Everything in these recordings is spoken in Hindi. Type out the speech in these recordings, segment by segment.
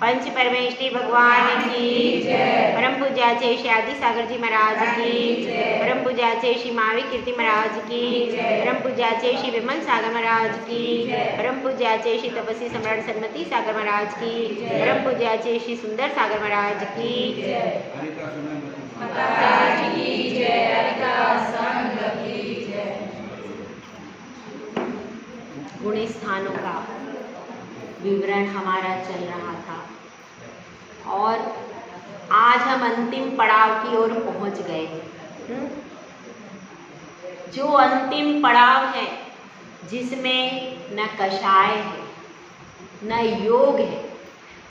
पंच परमेष्ठी भगवान की जय। परम पूज्याचे श्री आदि सागर जी महाराज की जय। परम पूज्याचे श्री महावीर कीर्ति महाराज की जय। परम पूज्याचे श्री विमल सागर महाराज की जय। परम पूज्याचे श्री तपस्वी सम्राट सन्मति सागर महाराज की जय। परम पूज्याचे श्री सुंदर सागर महाराज की जय। माताजी की जय। हरिका संघ की जय। गुण स्थानों का विवरण हमारा चल रहा था और आज हम अंतिम पड़ाव की ओर पहुंच गए। जो अंतिम पड़ाव है जिसमें न कषाय है न योग है,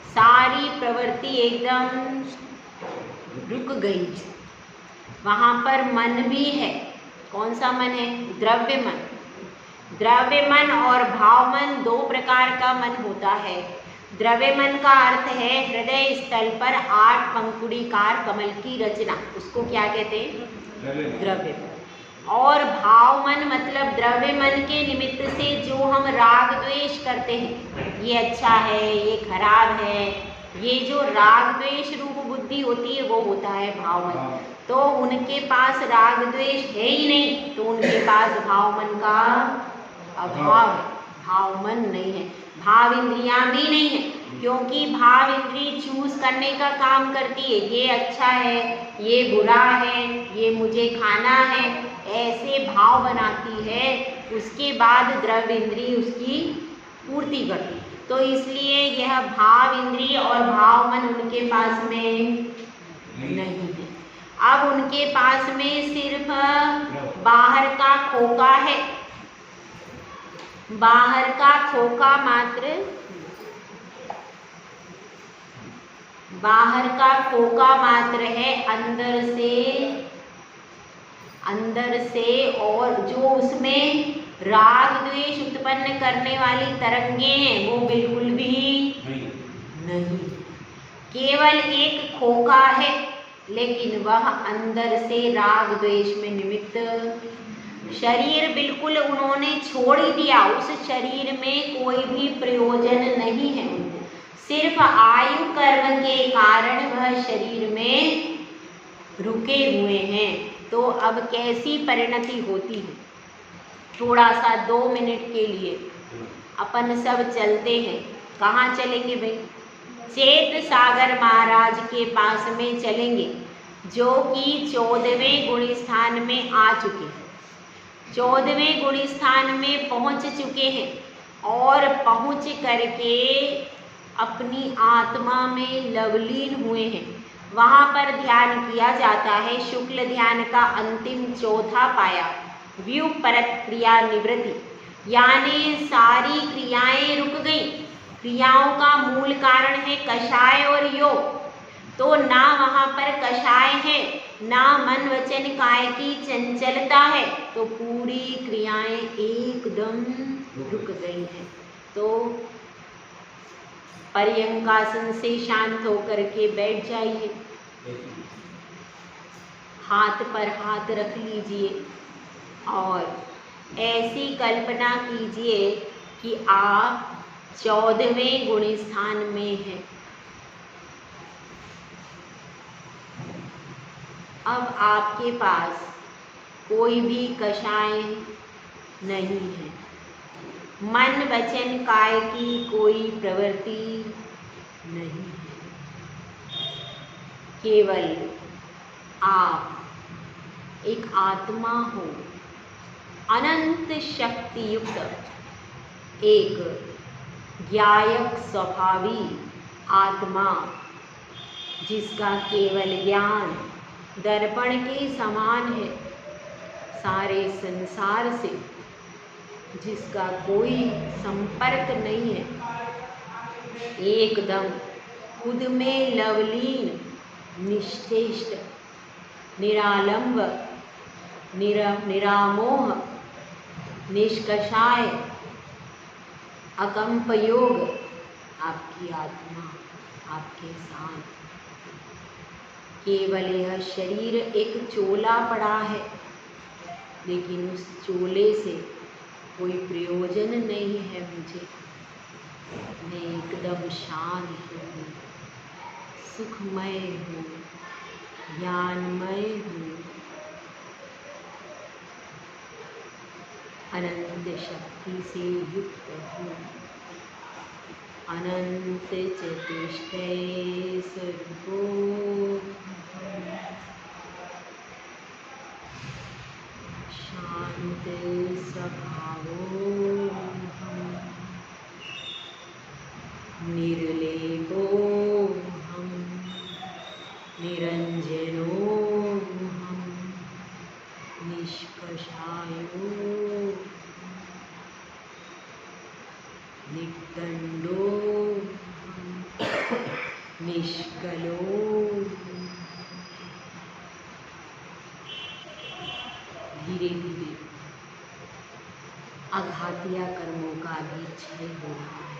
सारी प्रवृत्ति एकदम रुक गई। वहाँ पर मन भी है। कौन सा मन है? द्रव्य मन। द्रव्य मन और भाव मन दो प्रकार का मन होता है। द्रव्य मन का अर्थ है हृदय स्थल पर 8 पंखुड़ीकार कमल की रचना, उसको क्या कहते हैं? द्रव्य मन। और भाव मन मतलब द्रव्य मन के निमित्त से जो हम राग द्वेष करते हैं, ये अच्छा है, ये खराब है, ये जो राग द्वेष रूप बुद्धि होती है वो होता है भाव मन। तो उनके पास राग द्वेष है ही नहीं, तो उनके पास भाव मन का अभाव है, भाव मन नहीं है। भाव इंद्रियां भी नहीं है, क्योंकि भाव इंद्री चूज करने का काम करती है। ये अच्छा है, ये बुरा है, ये मुझे खाना है, ऐसे भाव बनाती है। उसके बाद द्रव्य इंद्री उसकी पूर्ति करती है। तो इसलिए यह भाव इंद्री और भाव मन उनके पास में नहीं है। अब उनके पास में सिर्फ बाहर का खोका है, बाहर का खोका मात्र, बाहर का खोका मात्र है। अंदर से और जो उसमें राग द्वेष उत्पन्न करने वाली तरंगे हैं वो बिल्कुल भी नहीं। केवल एक खोका है, लेकिन वह अंदर से राग द्वेष में निमित्त। शरीर बिल्कुल उन्होंने छोड़ ही दिया, उस शरीर में कोई भी प्रयोजन नहीं है उनको। सिर्फ आयु कर्म के कारण वह शरीर में रुके हुए हैं। तो अब कैसी परिणति होती है? थोड़ा सा 2 मिनट के लिए अपन सब चलते हैं। कहाँ चलेंगे भाई? चेत सागर महाराज के पास में चलेंगे, जो कि 14वें गुण स्थान में आ चुके हैं। 14वें गुण स्थान में पहुंच चुके हैं और पहुंच करके अपनी आत्मा में लवलीन हुए हैं। वहाँ पर ध्यान किया जाता है। शुक्ल ध्यान का अंतिम चौथा पाया व्युपरत क्रिया निवृत्ति, यानी सारी क्रियाएं रुक गई। क्रियाओं का मूल कारण है कषाय और योग। तो ना वहाँ पर कषाय है, ना मन वचन काय की चंचलता है, तो पूरी क्रियाएं एकदम रुक गई हैं। तो पर्यंकासन से शांत होकर के बैठ जाइए, हाथ पर हाथ रख लीजिए और ऐसी कल्पना कीजिए कि आप 14वें गुण स्थान में हैं। अब आपके पास कोई भी कषाय नहीं है, मन वचन काय की कोई प्रवृत्ति नहीं है। केवल आप एक आत्मा हो, अनंत शक्ति युक्त एक ज्ञायक स्वभावी आत्मा, जिसका केवल ज्ञान दर्पण के समान है। सारे संसार से जिसका कोई संपर्क नहीं है, एकदम खुद में लवलीन, निश्चेष्ट, निरालंब, निरामोह, निष्कषाय, अकंप योग आपकी आत्मा आपके साथ। केवल यह शरीर एक चोला पड़ा है, लेकिन उस चोले से कोई प्रयोजन नहीं है मुझे। मैं एकदम शांत हूँ, सुखमय हूँ, ज्ञानमय हूँ, अनंत शक्ति से युक्त हूँ, अनंत चतुष्टय स्वरूपोऽहम्, शांत स्वभावोऽहम्, निर्लेपोऽहम्, निरञ्जनोऽहम्, निष्कषायोऽहम्, निर्दण्डोऽहम्, निष्कलोऽहम्। धीरे धीरे अघातिया कर्मों का भी क्षय हो रहा है।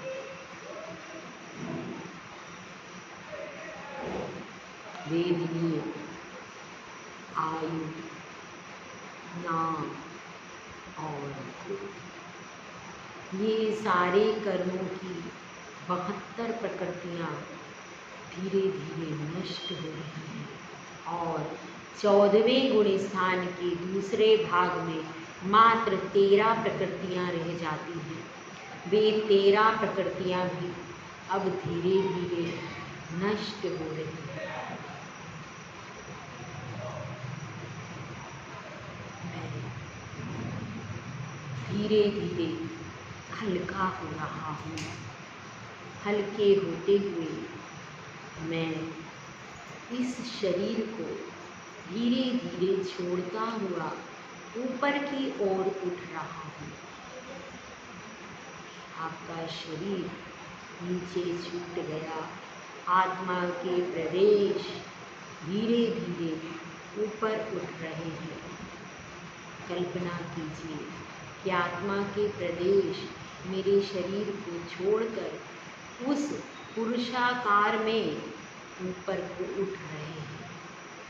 वेदनीय आयु, नाम और ये सारे कर्मों की 72 प्रकृतियाँ धीरे धीरे नष्ट हो रही हैं और 14वें गुण स्थान के दूसरे भाग में मात्र 13 प्रकृतियाँ रह जाती हैं। वे 13 प्रकृतियाँ भी अब धीरे धीरे नष्ट हो रही हैं। मैं धीरे धीरे हल्का हो रहा हूँ। हल्के होते हुए मैं इस शरीर को धीरे धीरे छोड़ता हुआ ऊपर की ओर उठ रहा हूँ। आपका शरीर नीचे छूट गया। आत्मा के प्रदेश धीरे धीरे ऊपर उठ रहे हैं। कल्पना कीजिए कि आत्मा के प्रदेश मेरे शरीर को छोड़कर उस पुरुषाकार में ऊपर को उठ रहे हैं।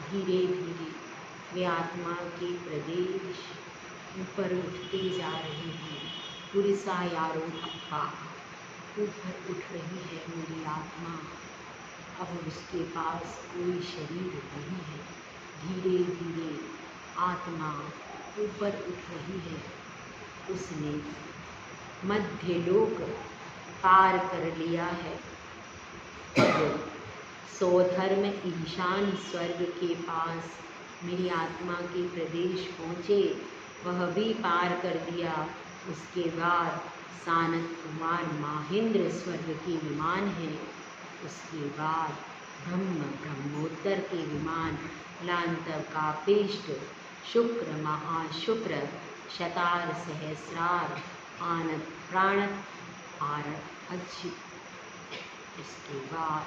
धीरे धीरे वे आत्मा के प्रदेश ऊपर उठते जा रहे हैं। पुरुषायारोहप्पा ऊपर उठ रही है मेरी आत्मा। अब उसके पास कोई शरीर नहीं है। धीरे धीरे आत्मा ऊपर उठ रही है। उसने मध्य लोक पार कर लिया है। सौधर्म ईशान स्वर्ग के पास मेरी आत्मा के प्रदेश पहुँचे, वह भी पार कर दिया। उसके बाद सानत कुमार महेंद्र स्वर्ग के विमान हैं। उसके बाद ब्रह्मोत्तर के विमान लांतव कापेष्ट शुक्र महाशुक्र शतार सहस्रार आनत प्राणत आरत अज्य। इसके बाद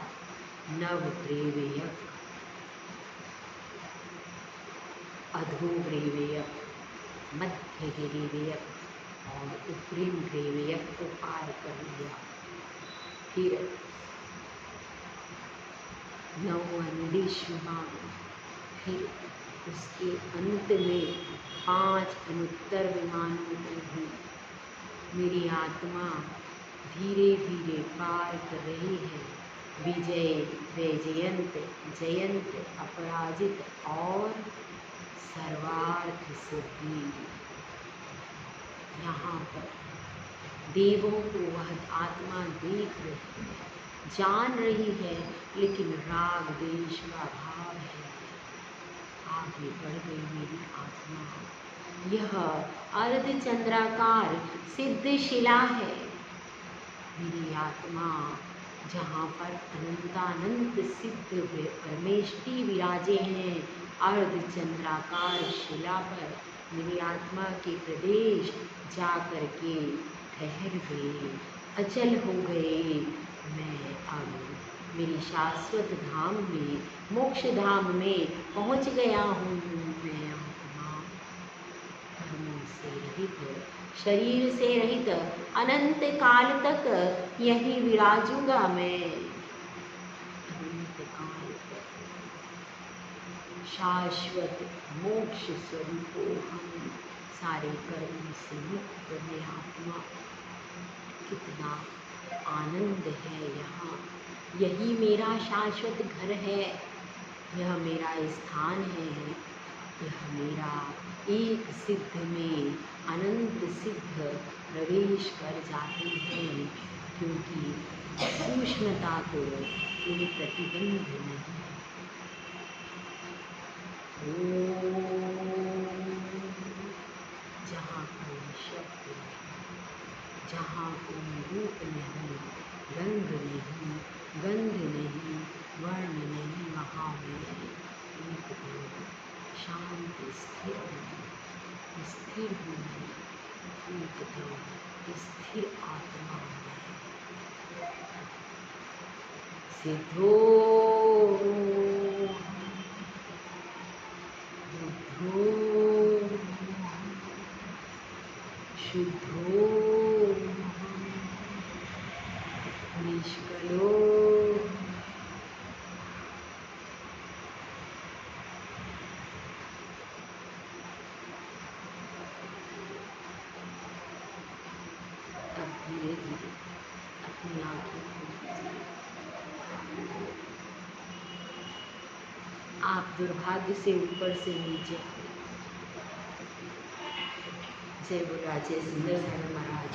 नवग्रीवेयक, अधोग्रीवेयक, मध्यग्रीवेयक और उपरिम ग्रीवेयक को पार कर लिया। फिर नवअनुदिशुमान, फिर उसके अंत में 5 अनुत्तर विमानों को भी मेरी आत्मा धीरे धीरे पार कर रही है। विजय, वैजयंत, जयंत, अपराजित और सर्वार्थ सिद्धि। यहाँ पर देवों को वह आत्मा देख रही है, जान रही है, लेकिन राग द्वेष का भाव है। आगे बढ़ गई मेरी आत्मा। यह अर्धचंद्राकार सिद्ध शिला है। मेरी आत्मा जहाँ पर अनंतानंत सिद्ध परमेष्टि विराजे हैं, अर्धचंद्राकार शिला पर मेरी आत्मा के प्रदेश जा कर के ठहर गए, अचल हो गए। मैं अब मेरी शाश्वत धाम में, मोक्ष धाम में पहुँच गया हूँ। मैं आत्मा कर्मों से रहित, शरीर से रहित अनंत काल तक यहीं विराजूंगा। मैं अनंत काल तक शाश्वत मोक्ष स्वरूप हम सारे कर्म से मुक्त में आत्मा। कितना आनंद है यहाँ, यही मेरा शाश्वत घर है, यह मेरा स्थान है, यह मेरा एक सिद्ध में अनंत सिद्ध प्रवेश कर जाते हैं, क्योंकि सूक्ष्मता को कोई प्रतिबंध नहीं। जहाँ कोई शब्द नहीं, जहाँ कोई रूप नहीं, रंग नहीं, गंध नहीं, वर्ण नहीं, वहाँ मैं एकदम शांत स्थिर हूँ, स्थिर हूँ मैं, एकदम स्थिर आत्मा हूँ। सिद्धो बुद्धो शुद्धो निष्कलो अब धीरे धीरे अपनी आंखें खोल, आप दुर्भाग्य से ऊपर से नीचे। जय बोल राजे सुंदर सागर महाराज।